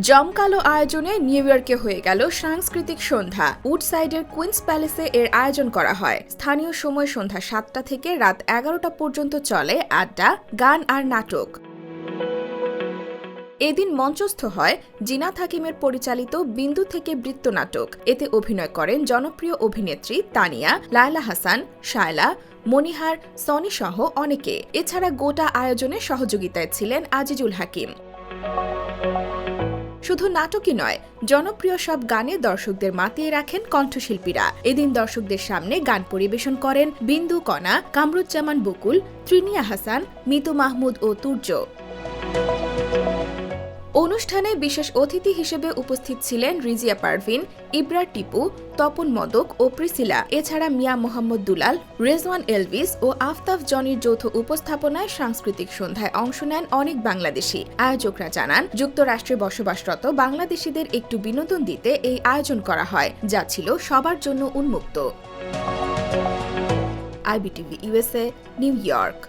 জমকালো আয়োজনে নিউ ইয়র্কে হয়ে গেল সাংস্কৃতিক সন্ধ্যা। উডসাইডের কুইন্স প্যালেসে এর আয়োজন করা হয়। স্থানীয় সময় সন্ধ্যা ৭টা থেকে রাত ১১টা পর্যন্ত চলে আড্ডা, গান আর নাটক। এদিন মঞ্চস্থ হয় জিনাত হাকিমের পরিচালিত বিন্দু থেকে বৃত্ত নাটক। এতে অভিনয় করেন জনপ্রিয় অভিনেত্রী তানিয়া, লায়লা হাসান, শায়লা, মনিহার, সনি সহ অনেকে। এছাড়া গোটা আয়োজনে সহযোগিতায় ছিলেন আজিজুল হাকিম। শুধু নাটকই নয়, জনপ্রিয় সব গানে দর্শকদের মাতিয়ে রাখেন কণ্ঠশিল্পীরা। এদিন দর্শকদের সামনে গান পরিবেশন করেন বিন্দু কণা, কামরুজ্জামান বকুল, ত্রিনিয়া হাসান, মিতু মাহমুদ ও তুর্য। অনুষ্ঠানে বিশেষ অতিথি হিসেবে উপস্থিত ছিলেন রিজিয়া পারভিন, ইবরার টিপু, তপন মদক ও প্রিসিলা। এছাড়া মিয়া মোহাম্মদ দুলাল, রেজওয়ান এলভিস ও আফতাব জনির যৌথ উপস্থাপনায় সাংস্কৃতিক সন্ধ্যায় অংশ নেন অনেক বাংলাদেশি। আয়োজকরা জানান, যুক্তরাষ্ট্রে বসবাসরত বাংলাদেশিদের একটু বিনোদন দিতে এই আয়োজন করা হয়, যা ছিল সবার জন্য উন্মুক্ত। IBTV USA, new York.